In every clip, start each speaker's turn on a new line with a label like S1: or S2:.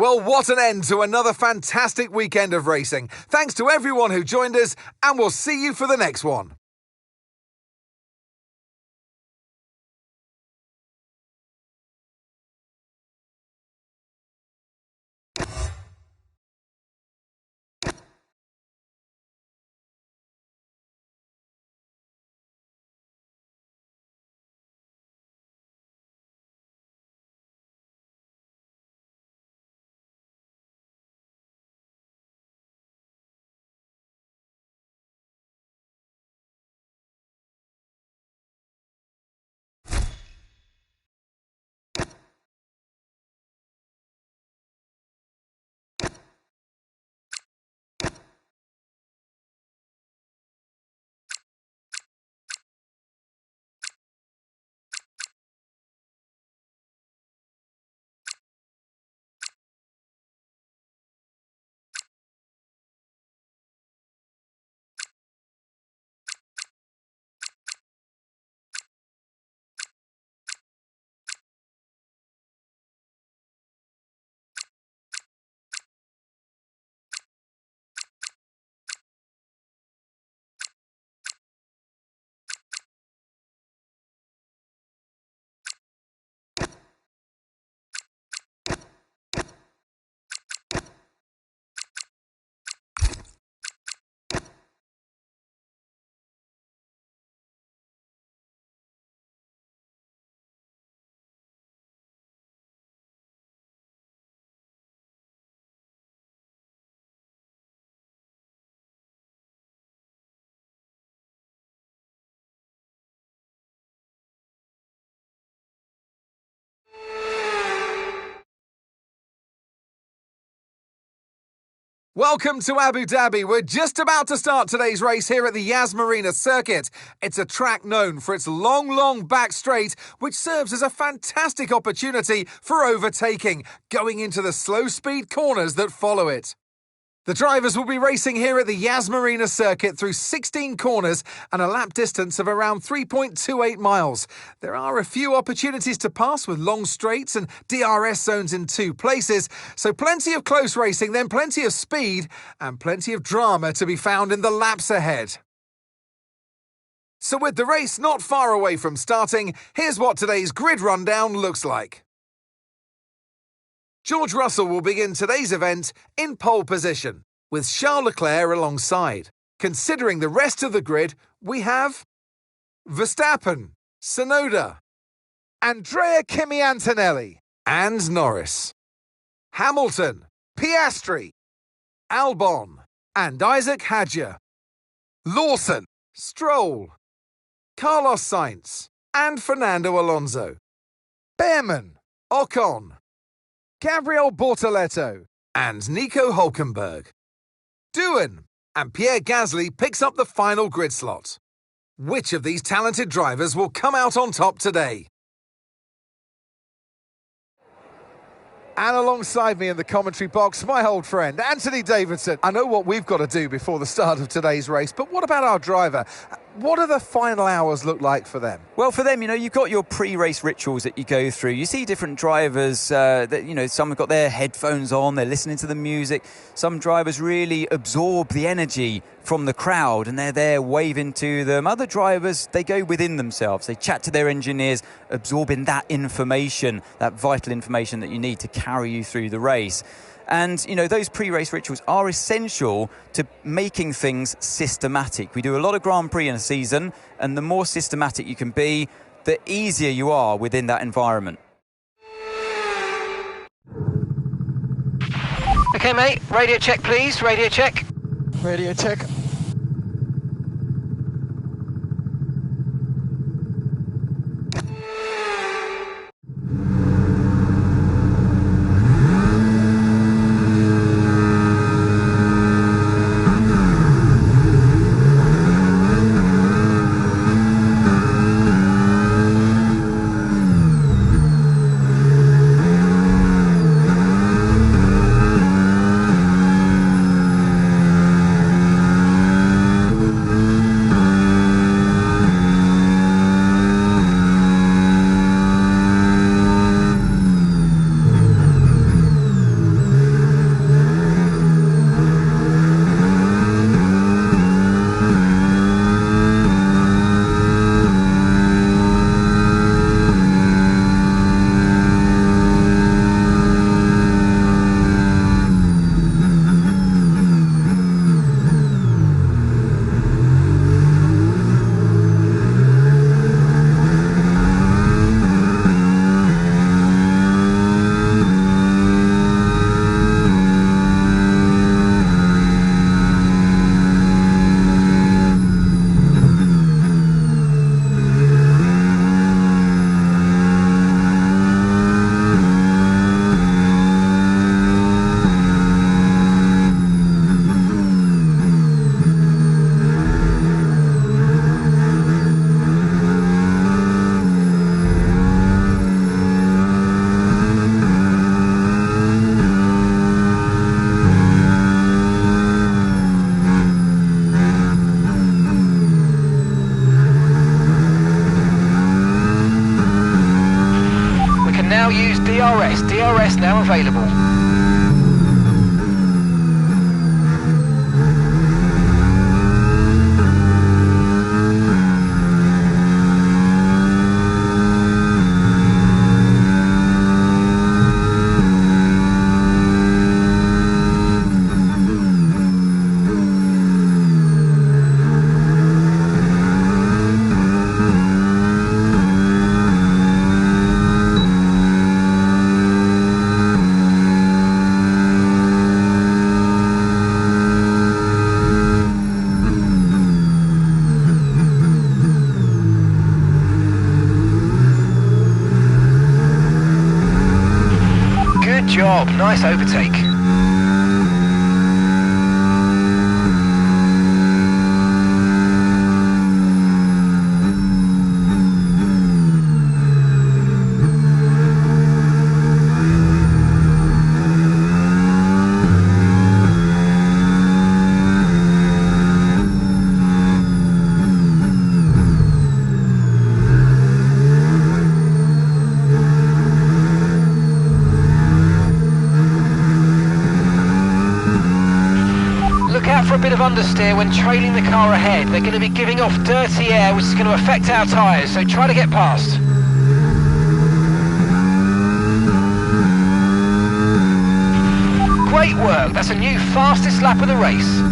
S1: Well, what an end to another fantastic weekend of racing. Thanks to everyone who joined us, and we'll see you for the next one. Welcome to Abu Dhabi. We're just about to start today's race here at the Yas Marina circuit. It's a track known for its long back straight, which serves as a fantastic opportunity for overtaking, going into the slow speed corners that follow it. The drivers will be racing here at the Yas Marina circuit through 16 corners and a lap distance of around 3.28 miles. There are a few opportunities to pass with long straights and DRS zones in 2 places, so plenty of close racing, then plenty of speed and plenty of drama to be found in the laps ahead. So with the race not far away from starting, here's what today's grid rundown looks like. George Russell will begin today's event in pole position, with Charles Leclerc alongside. Considering the rest of the grid, we have Verstappen, Tsunoda, Andrea Kimi Antonelli, and Norris, Hamilton, Piastri, Albon, and Isaac Hadjar, Lawson, Stroll, Carlos Sainz, and Fernando Alonso, Behrman, Ocon, Gabriel Bortoleto, and Nico Hülkenberg. Doohan and Pierre Gasly picks up the final grid slot. Which of these talented drivers will come out on top today? And alongside me in the commentary box, my old friend, Anthony Davidson. I know what we've got to do before the start of today's race, but what about our driver? What do the final hours look like for them?
S2: Well, for them, you've got your pre-race rituals that you go through. You see different drivers some have got their headphones on, they're listening to the music. Some drivers really absorb the energy from the crowd and they're there waving to them. Other drivers, they go within themselves. They chat to their engineers, absorbing that information, that vital information that you need to carry you through the race. And, those pre-race rituals are essential to making things systematic. We do a lot of Grand Prix in a season, and the more systematic you can be, the easier you are within that environment.
S3: Okay, mate, radio check, please. Radio check.
S4: Radio check.
S3: DRS. DRS now available. Job, nice overtake. For a bit of understeer when trailing the car ahead. They're going to be giving off dirty air, which is going to affect our tyres, so try to get past. Great work, that's a new fastest lap of the race.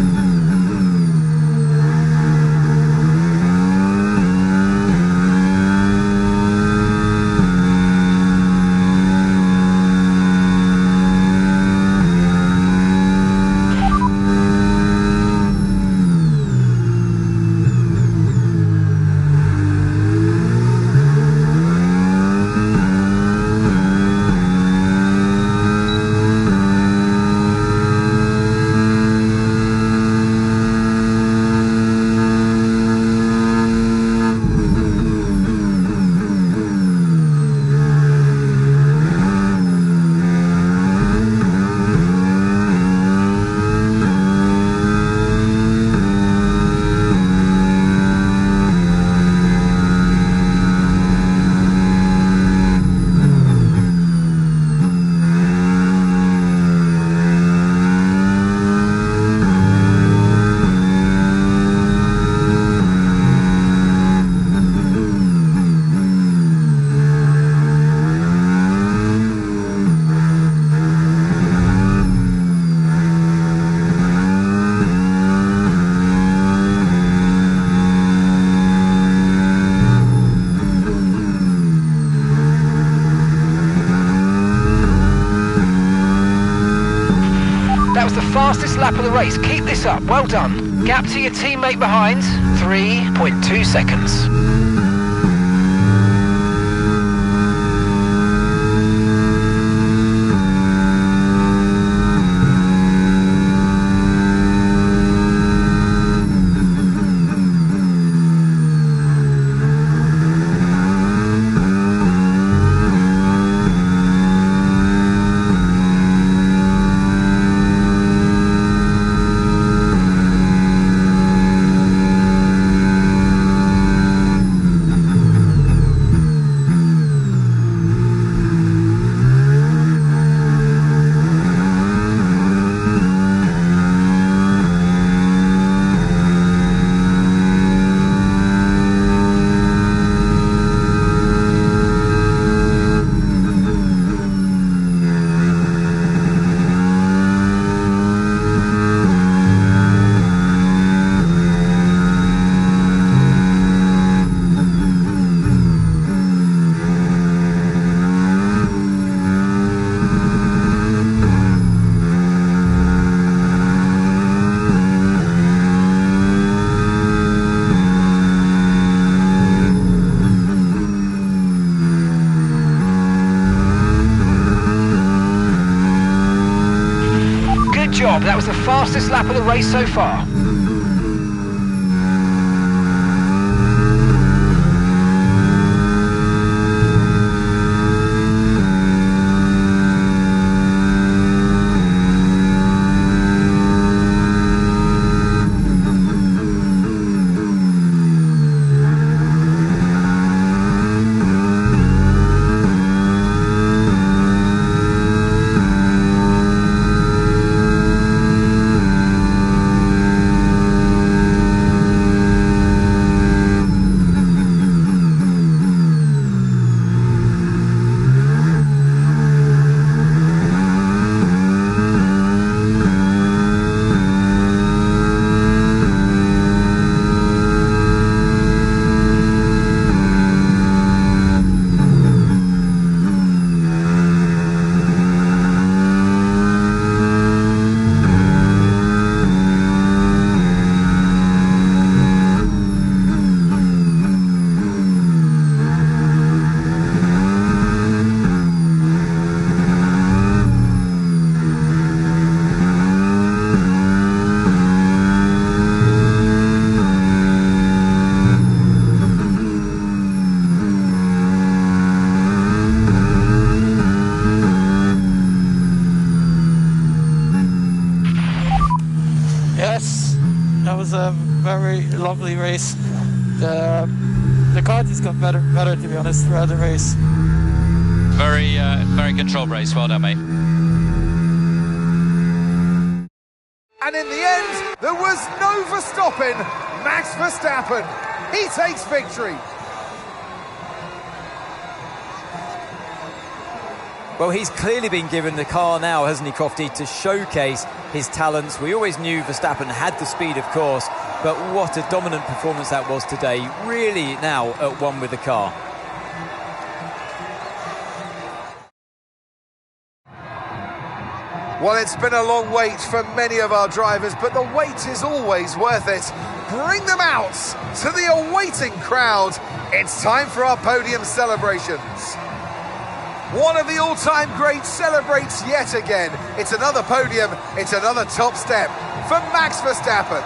S3: That was the fastest lap of the race. Keep this up. Well done. Gap to your teammate behind, 3.2 seconds. Job. That was the fastest lap of the race so far.
S4: The car just got better to be honest throughout the race.
S5: Very controlled race. Well done, mate.
S1: And in the end, there was no Verstappen. Max Verstappen, he takes victory.
S2: Well, he's clearly been given the car now, hasn't he, Crofty, to showcase his talents. We always knew Verstappen had the speed, of course, but what a dominant performance that was today. Really now at one with the car.
S1: Well, it's been a long wait for many of our drivers, but the wait is always worth it. Bring them out to the awaiting crowd. It's time for our podium celebrations. One of the all-time greats celebrates yet again. It's another podium, it's another top step for Max Verstappen.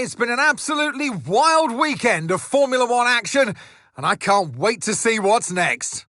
S1: It's been an absolutely wild weekend of Formula One action, and I can't wait to see what's next.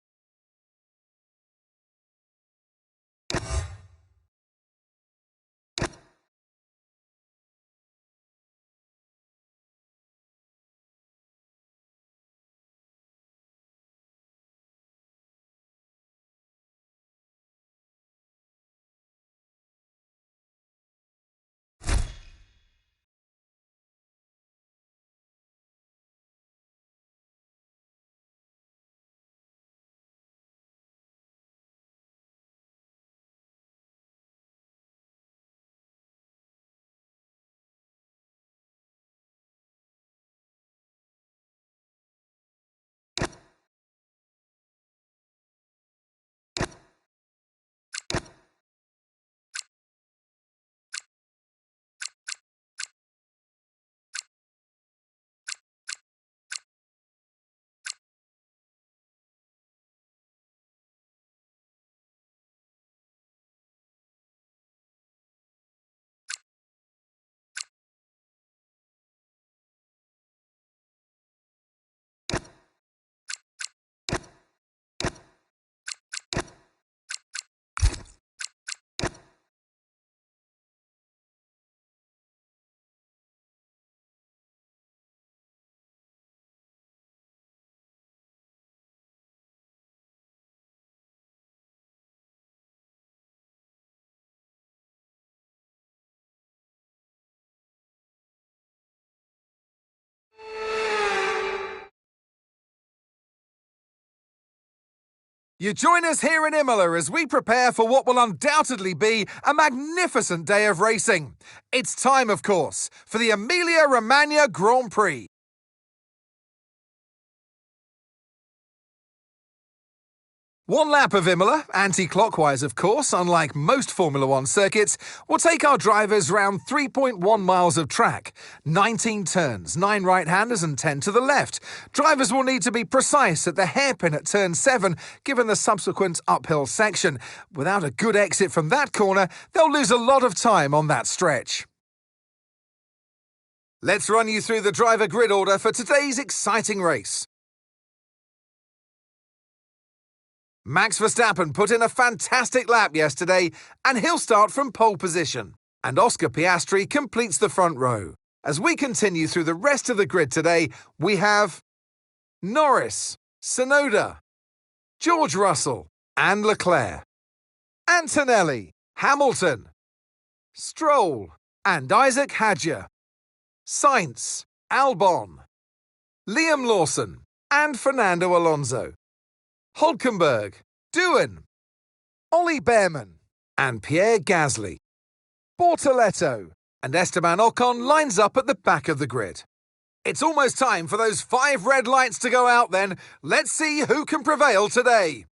S1: You join us here in Imola as we prepare for what will undoubtedly be a magnificent day of racing. It's time, of course, for the Emilia-Romagna Grand Prix. One lap of Imola, anti-clockwise of course, unlike most Formula One circuits, will take our drivers round 3.1 miles of track, 19 turns, 9 right-handers and 10 to the left. Drivers will need to be precise at the hairpin at turn 7, given the subsequent uphill section. Without a good exit from that corner, they'll lose a lot of time on that stretch. Let's run you through the driver grid order for today's exciting race. Max Verstappen put in a fantastic lap yesterday, and he'll start from pole position. And Oscar Piastri completes the front row. As we continue through the rest of the grid today, we have Norris, Tsunoda, George Russell and Leclerc, Antonelli, Hamilton, Stroll and Isaac Hadjar, Sainz, Albon, Liam Lawson and Fernando Alonso, Hülkenberg, Doohan, Ollie Bearman and Pierre Gasly. Bortoleto and Esteban Ocon lines up at the back of the grid. It's almost time for those 5 red lights to go out then. Let's see who can prevail today.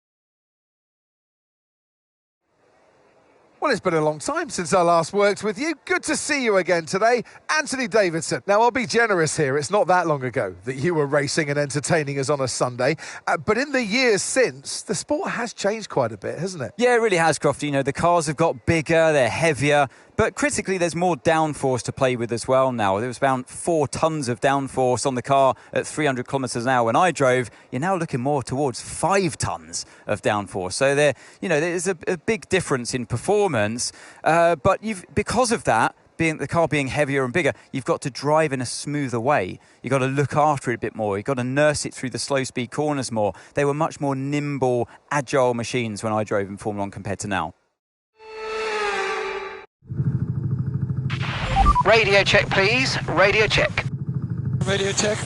S1: Well, it's been a long time since I last worked with you. Good to see you again today, Anthony Davidson. Now, I'll be generous here. It's not that long ago that you were racing and entertaining us on a Sunday. But in the years since, the sport has changed quite a bit, hasn't it?
S2: Yeah, it really has, Crofty. You know, the cars have got bigger, they're heavier. But critically, there's more downforce to play with as well now. There was about 4 tons of downforce on the car at 300 kilometres an hour when I drove. You're now looking more towards 5 tons of downforce. So there's a big difference in performance. But because of that, the car being heavier and bigger, you've got to drive in a smoother way. You've got to look after it a bit more. You've got to nurse it through the slow speed corners more. They were much more nimble, agile machines when I drove in Formula 1 compared to now.
S3: Radio check, please. Radio check.
S4: Radio check.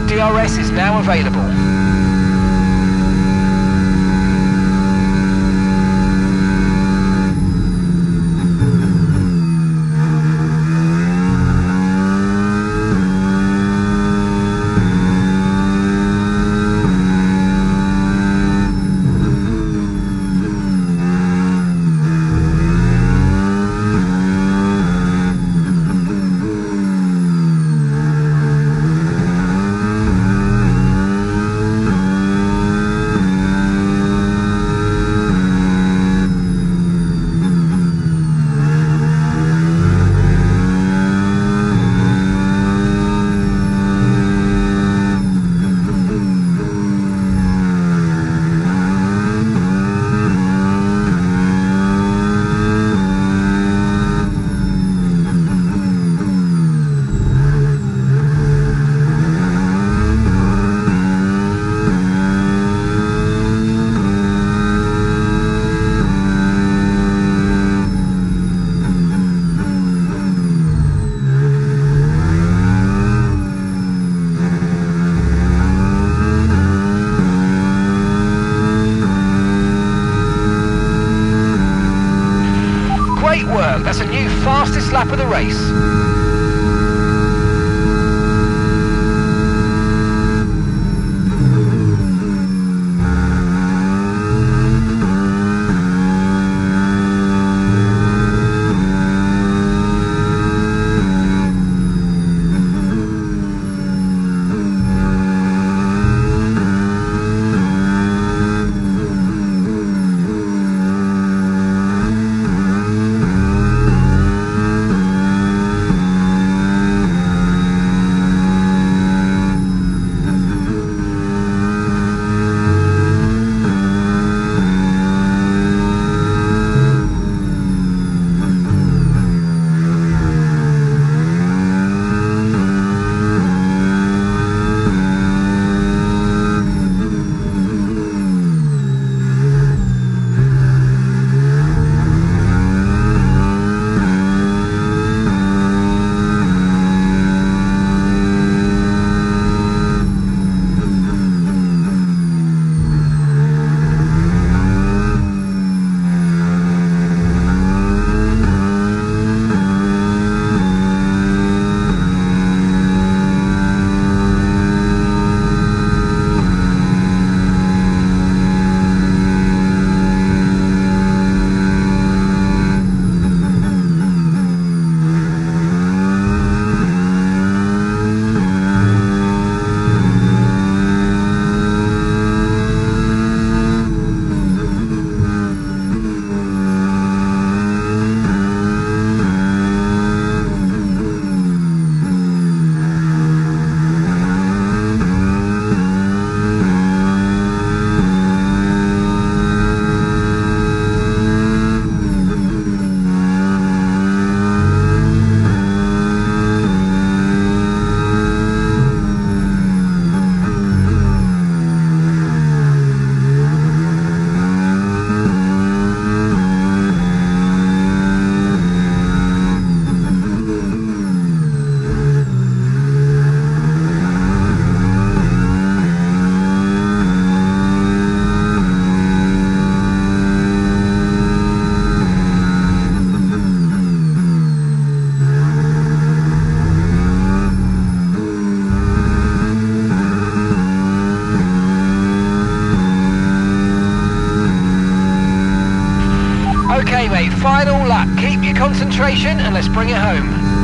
S3: DRS is now available. Great work, that's a new fastest lap of the race. Okay, mate, final lap. Keep your concentration and let's bring it home.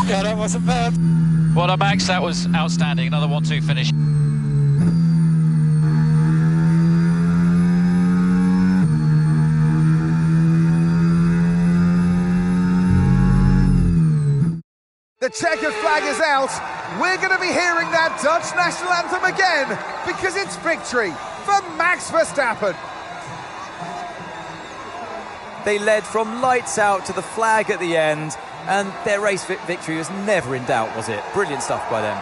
S4: Yeah, that wasn't bad.
S5: Well done, Max. That was outstanding. Another 1-2 finish.
S1: The checkered flag is out. We're going to be hearing that Dutch national anthem again because it's victory for Max Verstappen.
S2: They led from lights out to the flag at the end, and their race victory was never in doubt, was it? Brilliant stuff by them.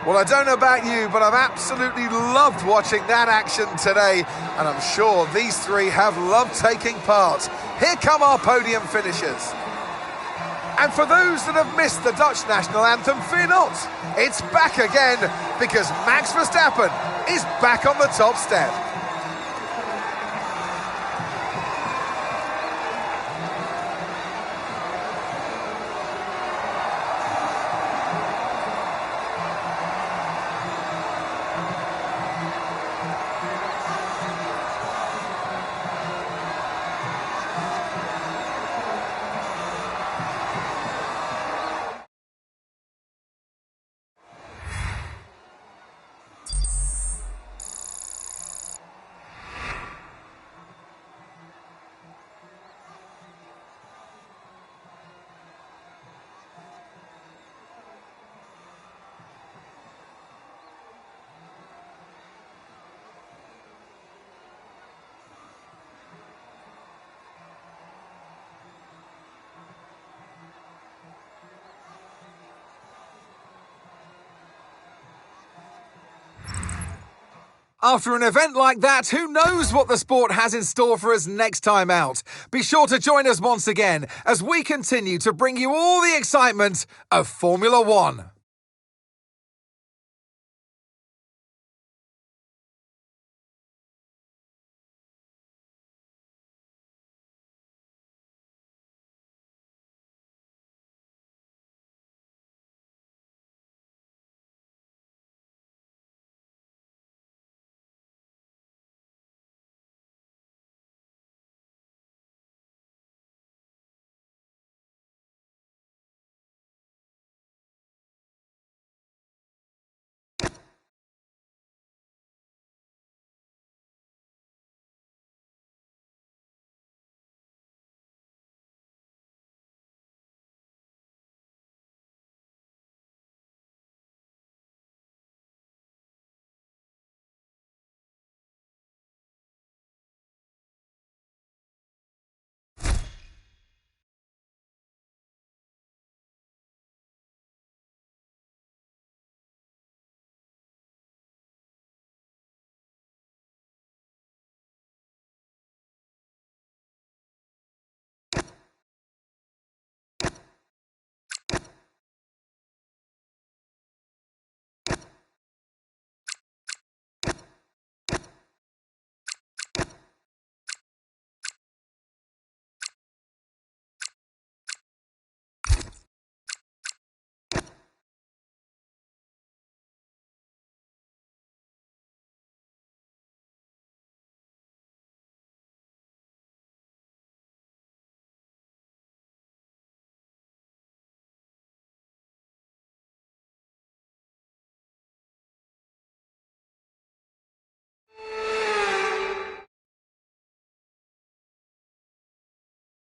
S1: Well, I don't know about you, but I've absolutely loved watching that action today, and I'm sure these three have loved taking part. Here come our podium finishers. And for those that have missed the Dutch national anthem, fear not. It's back again because Max Verstappen is back on the top step. After an event like that, who knows what the sport has in store for us next time out? Be sure to join us once again as we continue to bring you all the excitement of Formula One.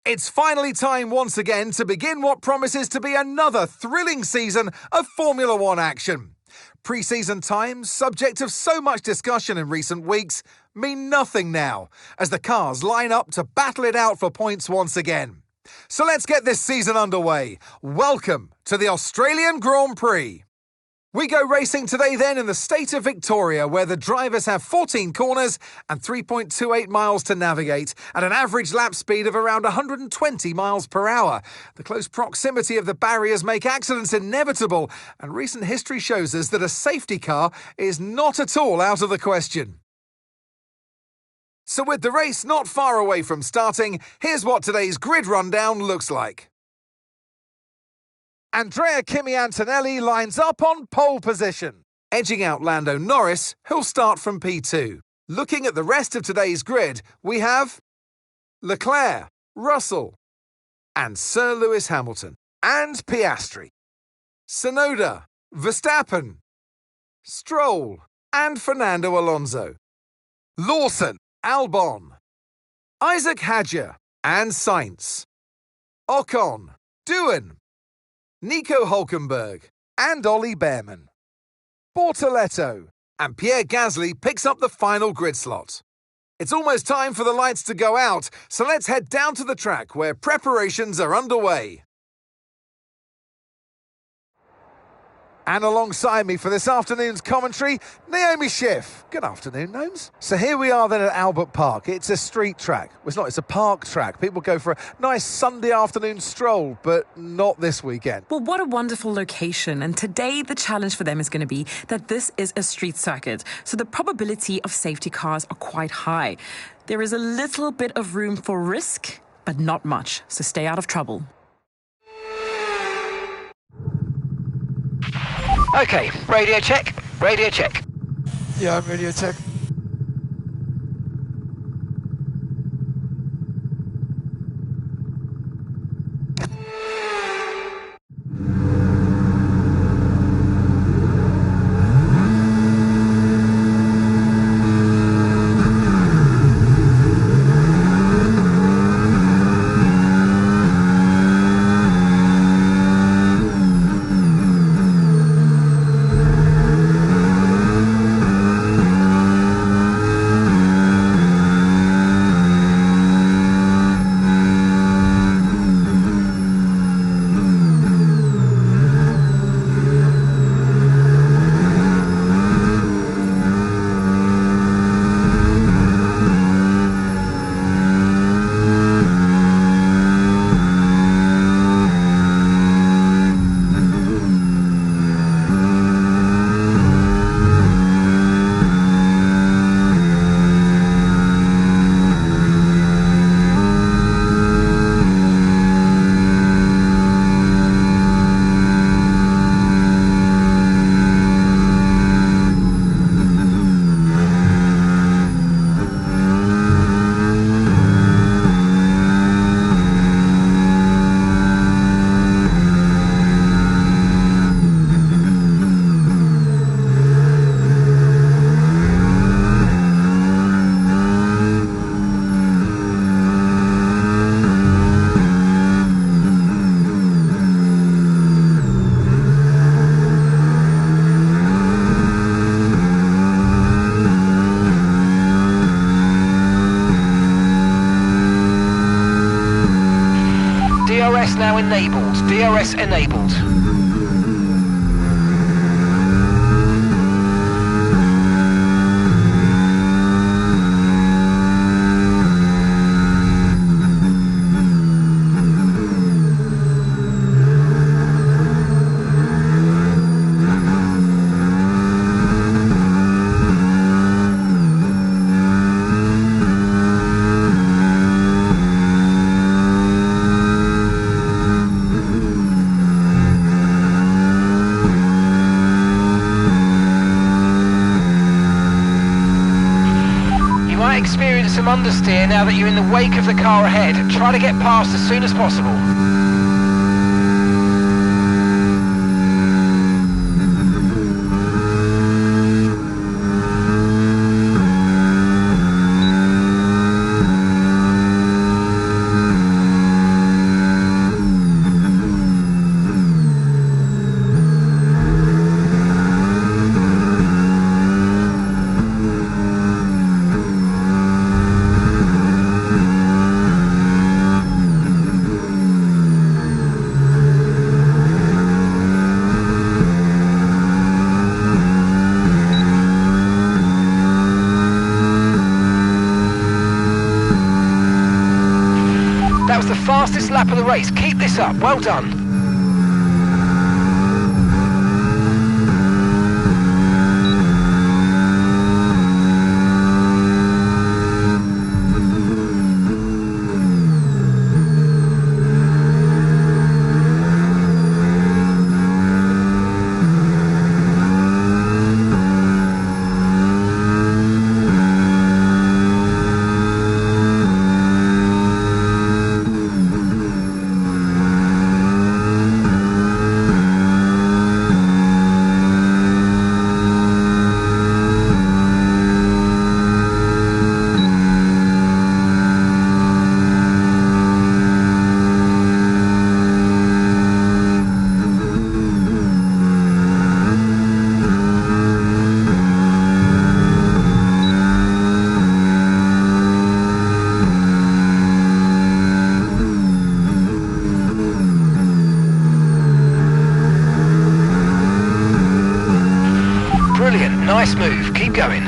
S1: It's finally time once again to begin what promises to be another thrilling season of Formula One action. Pre-season times, subject of so much discussion in recent weeks, mean nothing now, as the cars line up to battle it out for points once again. So let's get this season underway. Welcome to the Australian Grand Prix. We go racing today then in the state of Victoria, where the drivers have 14 corners and 3.28 miles to navigate at an average lap speed of around 120 miles per hour. The close proximity of the barriers make accidents inevitable, and recent history shows us that a safety car is not at all out of the question. So with the race not far away from starting, here's what today's grid rundown looks like. Andrea Kimi Antonelli lines up on pole position, edging out Lando Norris, who'll start from P2. Looking at the rest of today's grid, we have Leclerc, Russell, and Sir Lewis Hamilton, and Piastri, Tsunoda, Verstappen, Stroll, and Fernando Alonso, Lawson, Albon, Isaac Hadjar, and Sainz, Ocon, Doohan, Nico Hülkenberg, and Ollie Behrman, Bortoletto, and Pierre Gasly picks up the final grid slot. It's almost time for the lights to go out, so let's head down to the track where preparations are underway. And alongside me for this afternoon's commentary, Naomi Schiff. Good afternoon, Gnomes. So here we are then at Albert Park. It's a street track. Well, it's not, it's a park track. People go for a nice Sunday afternoon stroll, but not this weekend.
S6: Well, what a wonderful location. And today the challenge for them is going to be that this is a street circuit. So the probability of safety cars are quite high. There is a little bit of room for risk, but not much. So stay out of trouble.
S3: Okay, radio check, radio check.
S4: Yeah, I'm radio check.
S3: DRS now enabled. DRS enabled. Experience some understeer now that you're in the wake of the car ahead. Try to get past as soon as possible. fastest lap of the race. Keep this up. Well done. Nice move, keep going.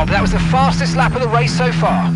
S3: That was the fastest lap of the race so far.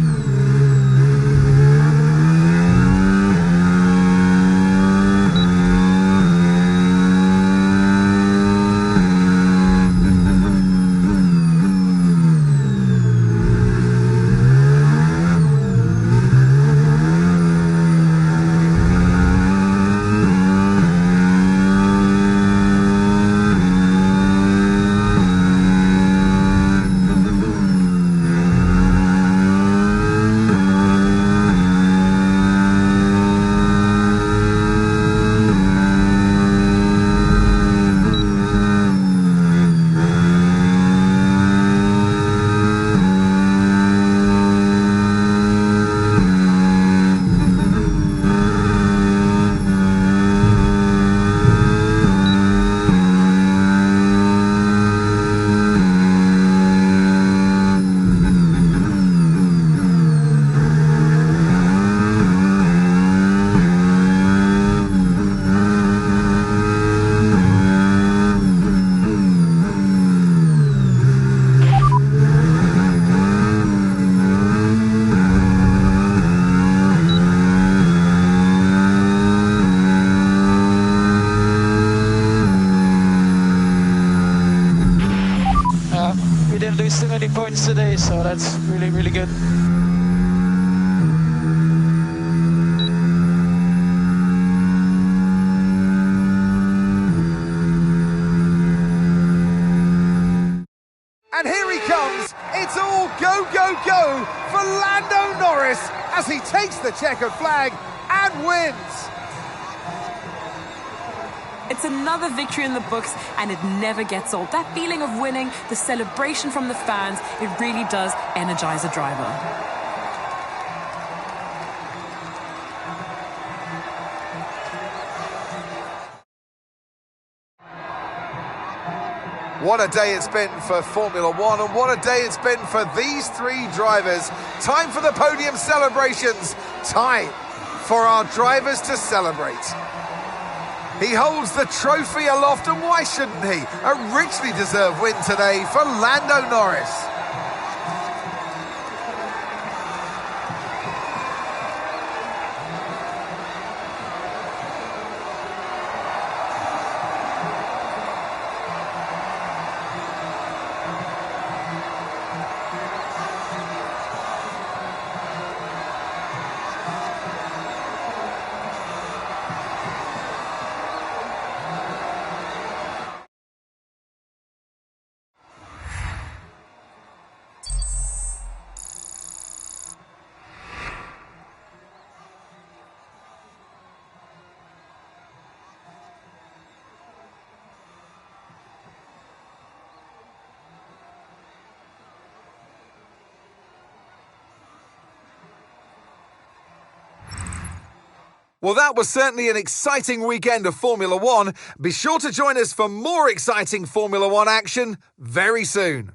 S4: Too many points today, so that's really, really good.
S1: And here he comes. It's all go, go, go for Lando Norris as he takes the checkered flag and wins.
S6: It's another victory in the books, and it never gets old. That feeling of winning, the celebration from the fans, it really does energize a driver.
S1: What a day it's been for Formula One, and what a day it's been for these three drivers. Time for the podium celebrations. Time for our drivers to celebrate. He holds the trophy aloft, and why shouldn't he? A richly deserved win today for Lando Norris. Well, that was certainly an exciting weekend of Formula One. Be sure to join us for more exciting Formula One action very soon.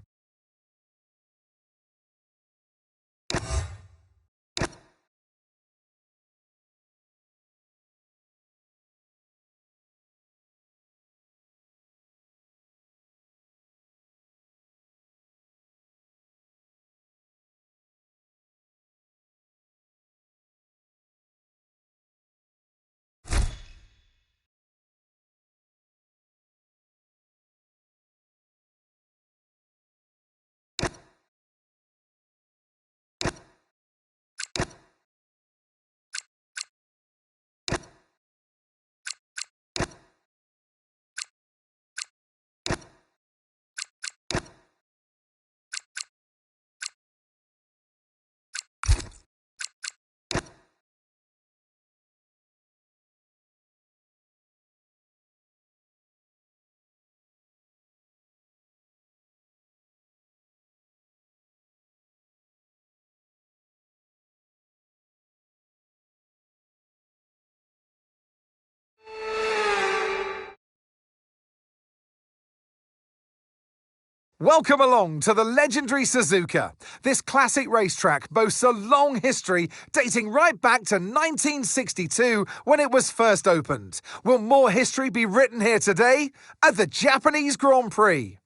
S1: Welcome along to the legendary Suzuka. This classic racetrack boasts a long history dating right back to 1962 when it was first opened. Will more history be written here today at the Japanese Grand Prix?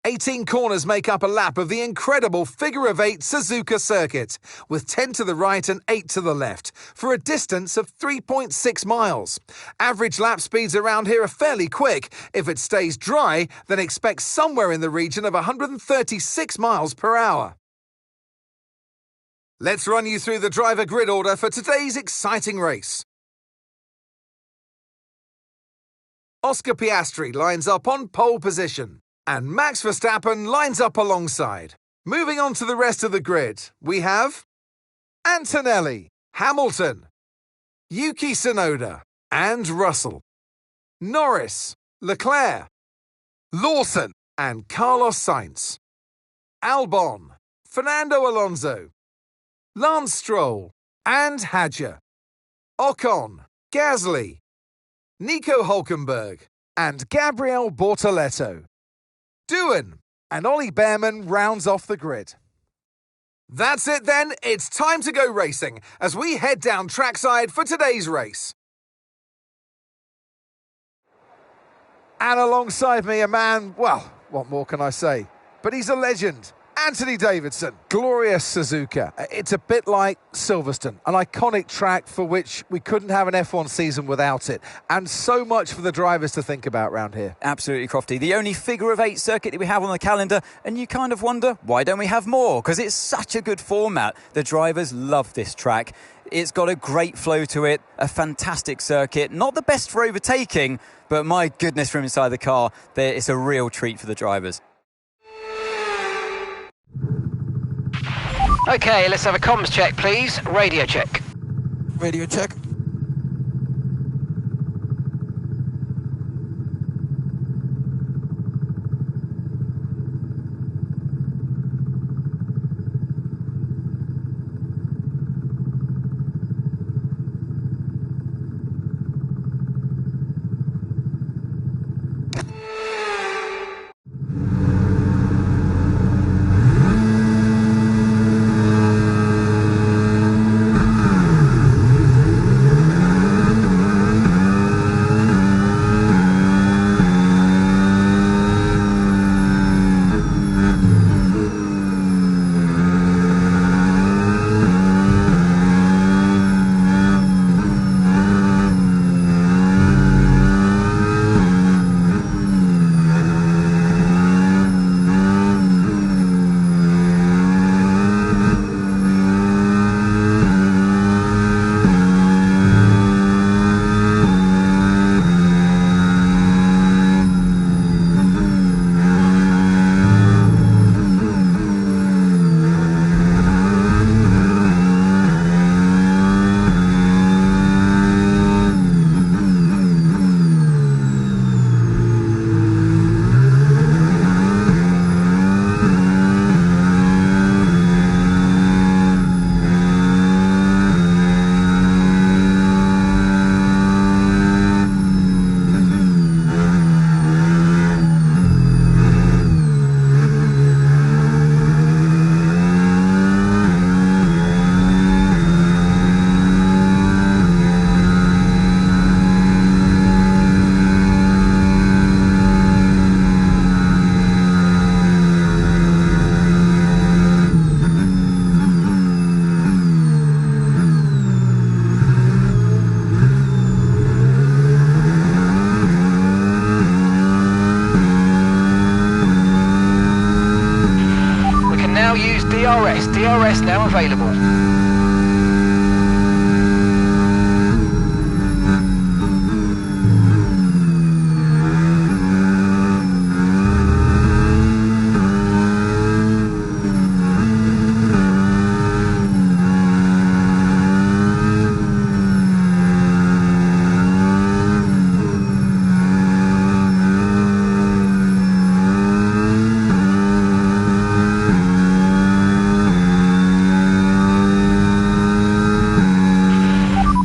S1: 18 corners make up a lap of the incredible figure-of-8 Suzuka circuit, with 10 to the right and 8 to the left, for a distance of 3.6 miles. Average lap speeds around here are fairly quick. If it stays dry, then expect somewhere in the region of 136 miles per hour. Let's run you through the driver grid order for today's exciting race. Oscar Piastri lines up on pole position, and Max Verstappen lines up alongside. Moving on to the rest of the grid, we have Antonelli, Hamilton, Yuki Tsunoda, and Russell. Norris, Leclerc, Lawson, and Carlos Sainz. Albon, Fernando Alonso, Lance Stroll, and Hadjar. Ocon, Gasly, Nico Hülkenberg, and Gabriel Bortoleto. Doohan and Ollie Behrman rounds off the grid. That's it then, it's time to go racing as we head down trackside for today's race. And alongside me a man, well, what more can I say? But he's a legend. Anthony Davidson, glorious Suzuka. It's a bit like Silverstone, an iconic track for which we couldn't have an F1 season without it. And so much for the drivers to think about around here.
S2: Absolutely, Crofty. The only figure-of-8 circuit that we have on the calendar, and you kind of wonder, why don't we have more? Because it's such a good format. The drivers love this track. It's got a great flow to it, a fantastic circuit. Not the best for overtaking, but my goodness, from inside the car, it's a real treat for the drivers.
S3: Okay, let's have a comms check, please. Radio check.
S4: Radio check.
S3: DRS. DRS now available.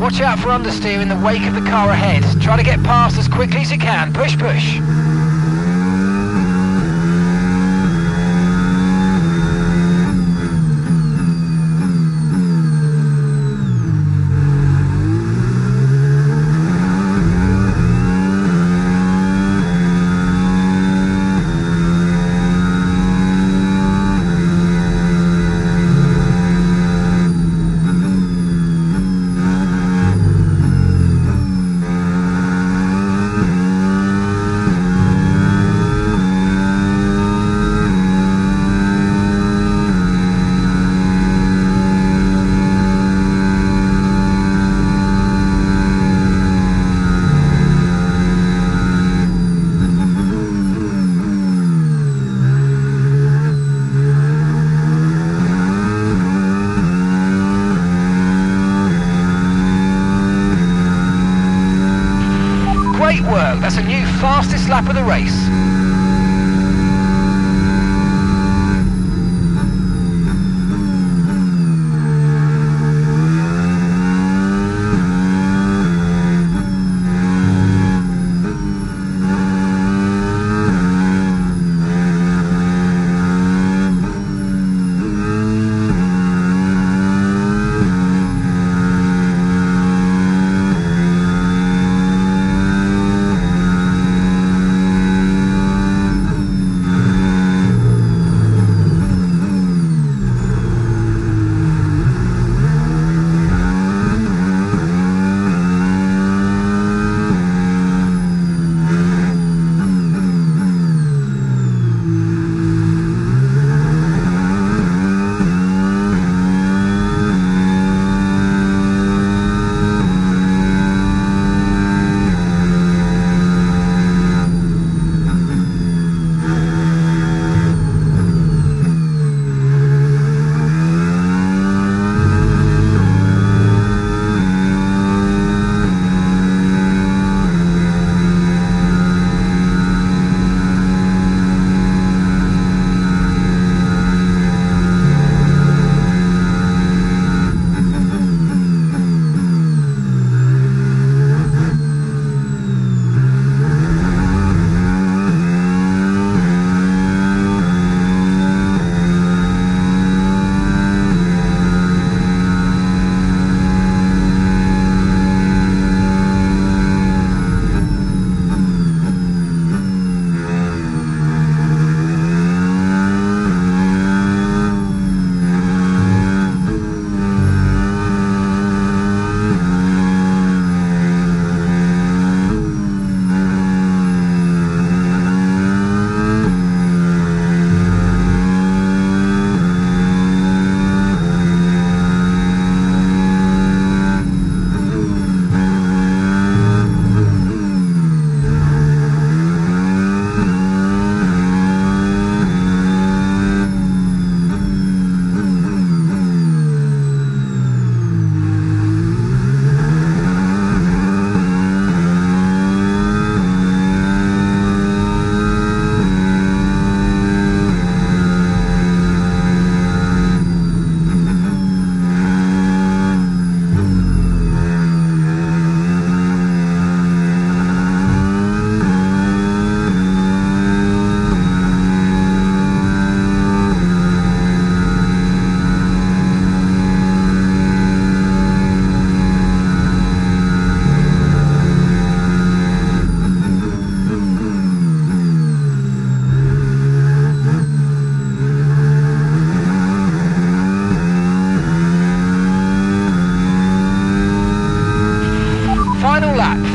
S3: Watch out for understeer in the wake of the car ahead. Try to get past as quickly as you can. Push, push. Great work, that's a new fastest lap of the race.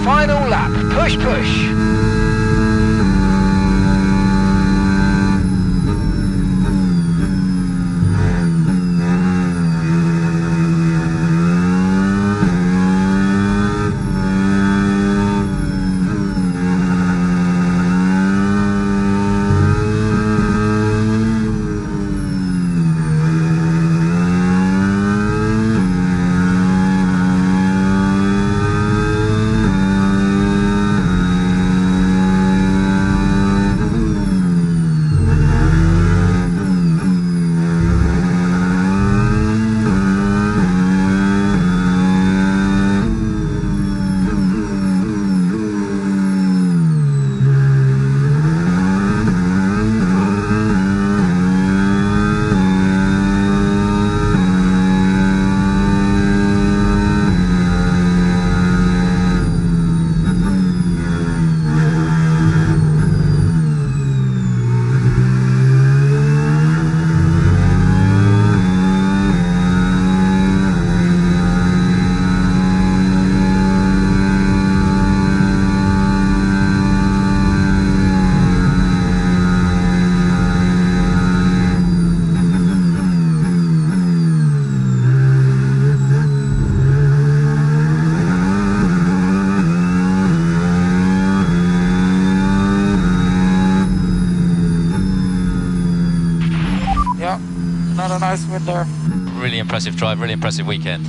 S3: Final lap. Push, push.
S4: another nice win there.
S5: Really impressive drive, really impressive weekend.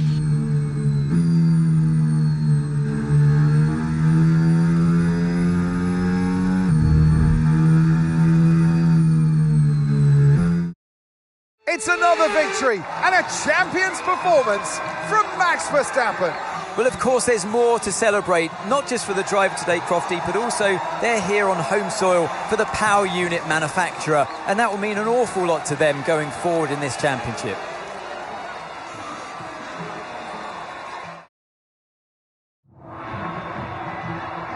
S1: It's another victory and a champion's performance from Max Verstappen.
S2: Well, of course, there's more to celebrate, not just for the driver today, Crofty, but also they're here on home soil for the power unit manufacturer, and that will mean an awful lot to them going forward in this championship.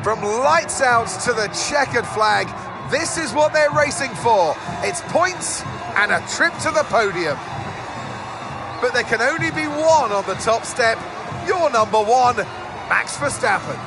S1: From lights out to the checkered flag, this is what they're racing for. It's points and a trip to the podium. But there can only be one on the top step. Your number one, Max Verstappen.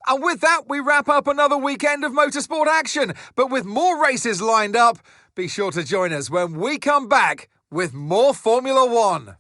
S1: And with that, we wrap up another weekend of motorsport action. But with more races lined up, be sure to join us when we come back with more Formula One.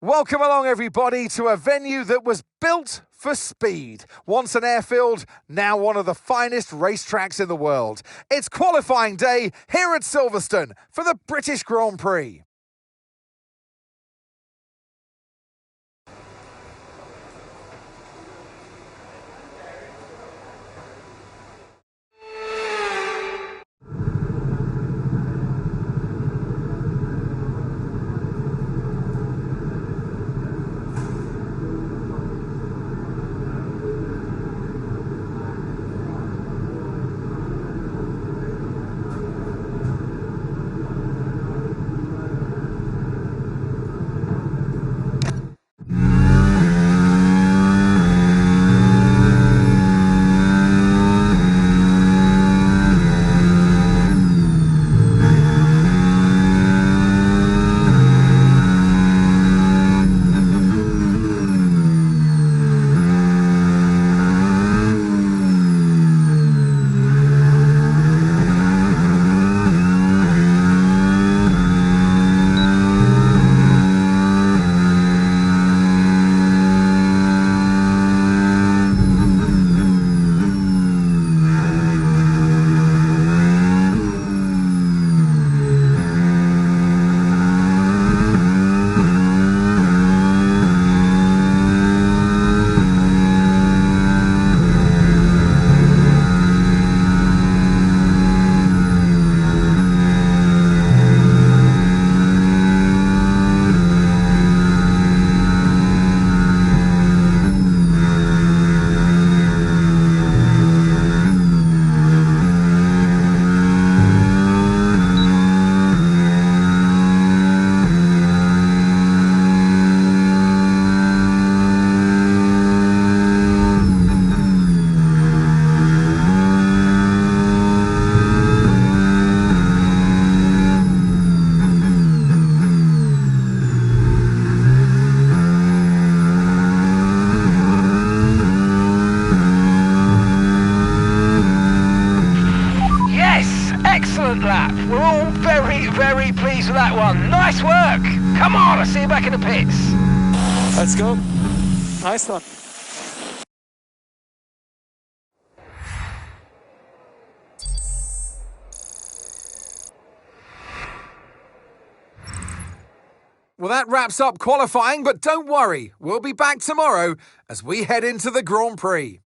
S1: Welcome along, everybody, to a venue that was built for speed. Once an airfield, now one of the finest racetracks in the world. It's qualifying day here at Silverstone for the British Grand Prix.
S3: Excellent lap. We're all very pleased with that one. Nice work. Come on, I'll see you back in the pits.
S4: Let's go. Nice one.
S1: Well, that wraps up qualifying, but don't worry, we'll be back tomorrow as we head into the Grand Prix.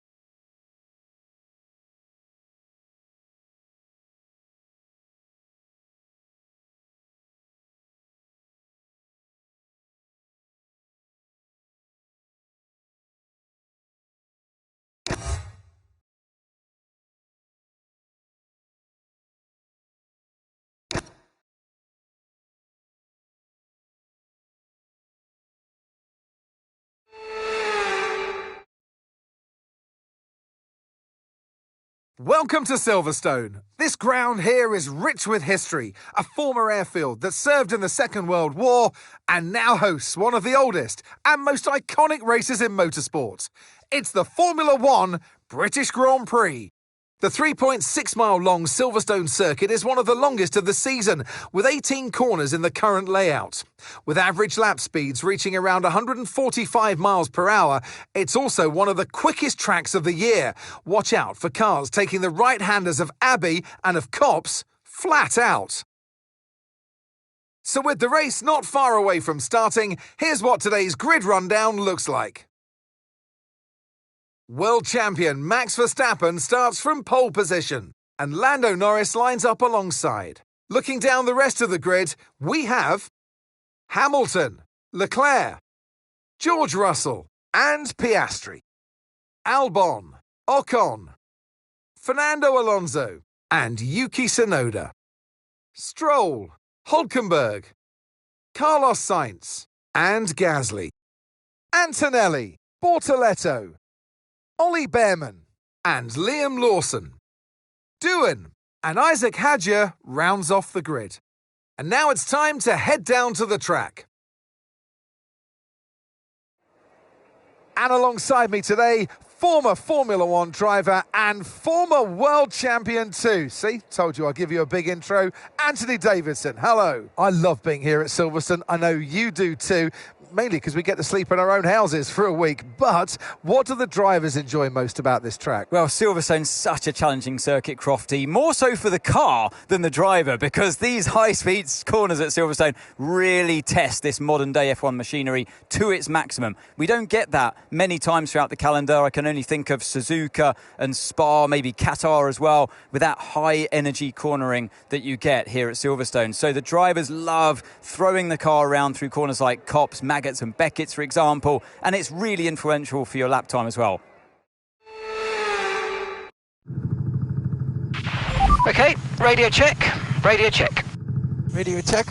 S1: Welcome to Silverstone. This ground here is rich with history, a former airfield that served in the Second World War and now hosts one of the oldest and most iconic races in motorsport. It's the Formula One British Grand Prix. The 3.6-mile-long Silverstone circuit is one of the longest of the season, with 18 corners in the current layout. With average lap speeds reaching around 145 miles per hour, it's also one of the quickest tracks of the year. Watch out for cars taking the right-handers of Abbey and of Copse flat out. So with the race not far away from starting, here's what today's grid rundown looks like. World champion Max Verstappen starts from pole position, and Lando Norris lines up alongside. Looking down the rest of the grid, we have Hamilton, Leclerc, George Russell, and Piastri, Albon, Ocon, Fernando Alonso, and Yuki Tsunoda, Stroll, Hülkenberg, Carlos Sainz, and Gasly, Antonelli, Bortoleto, Ollie Behrman, and Liam Lawson. Doohan and Isaac Hadjar rounds off the grid. And now it's time to head down to the track. And alongside me today, former Formula One driver and former world champion too. See, told you I'll give you a big intro. Anthony Davidson, hello. I love being here at Silverstone. I know you do too. mainly because we get to sleep in our own houses for a week. But what do the drivers enjoy most about this track?
S2: Well, Silverstone's such a challenging circuit, Crofty, more so for the car than the driver, because these high-speed corners at Silverstone really test this modern-day F1 machinery to its maximum. We don't get that many times throughout the calendar. I can only think of Suzuka and Spa, maybe Qatar as well, with that high-energy cornering that you get here at Silverstone. So the drivers love throwing the car around through corners like Copse, Maggots and Beckett's, for example, and it's really influential for your lap time as well.
S3: Okay, radio check, radio check.
S4: Radio check.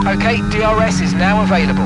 S3: Okay, DRS is now available.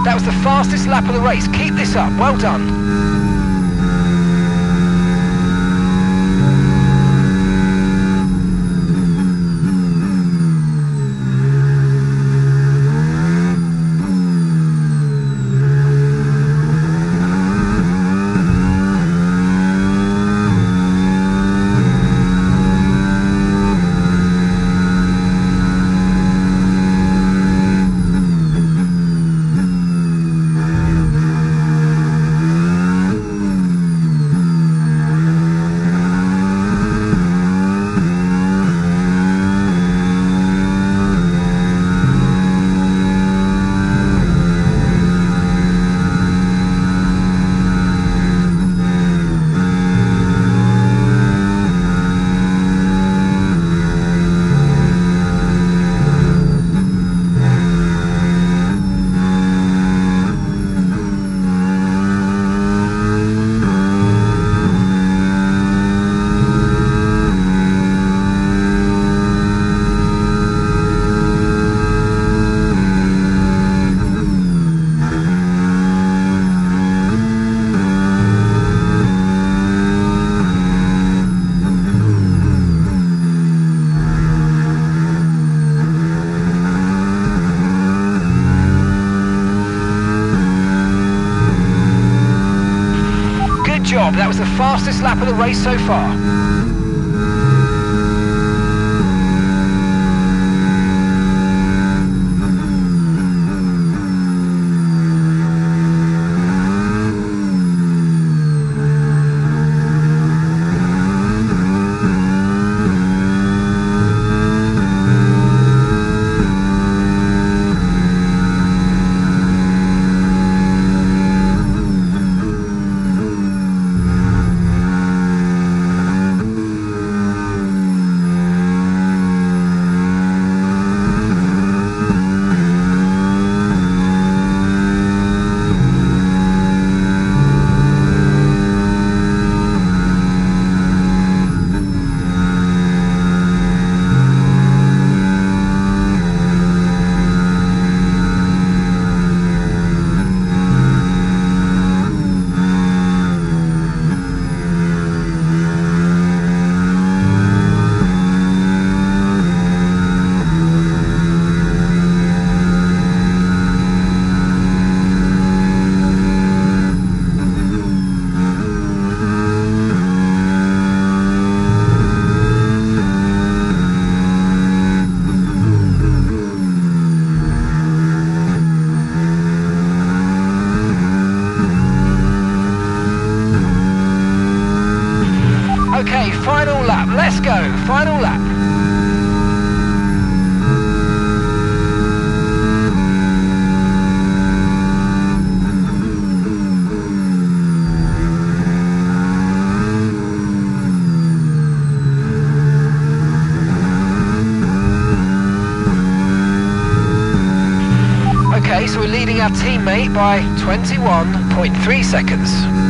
S3: That was the fastest lap of the race. Keep this up. Well done. job. That was the fastest lap of the race so far. Okay, final lap, let's go, final lap. Okay, so we're leading our teammate by 21.3 seconds.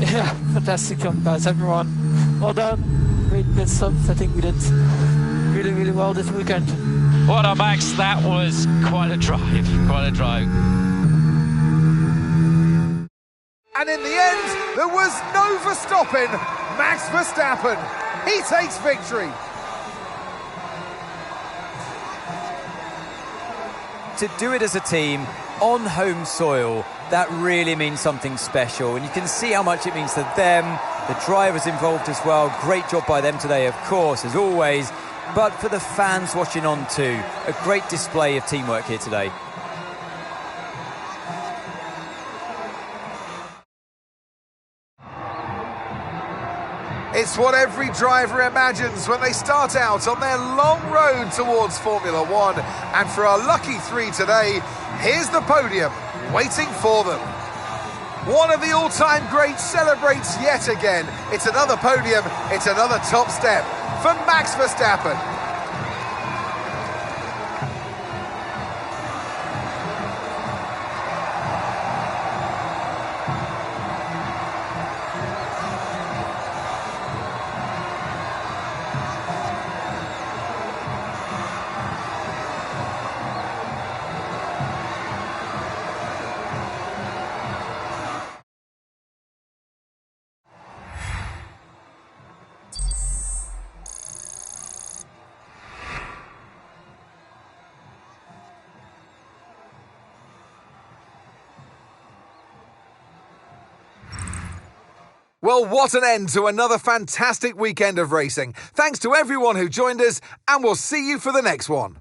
S4: Yeah, fantastic jump, guys, everyone. Well done. Great pit stops. I think we did really, really well this weekend.
S5: What a Max, that was quite a drive, quite a drive.
S1: And in the end, there was no Verstappen. Max Verstappen, he takes victory.
S2: To do it as a team on home soil, that really means something special, and you can see how much it means to them, the drivers involved as well. Great job by them today, of course, as always, but for the fans watching on too, a great display of teamwork here today.
S1: It's what every driver imagines when they start out on their long road towards Formula One. And for our lucky three today, here's the podium waiting for them. One of the all-time greats celebrates yet again. It's another podium, it's another top step for Max Verstappen. Well, what an end to another fantastic weekend of racing. Thanks to everyone who joined us, and we'll see you for the next one.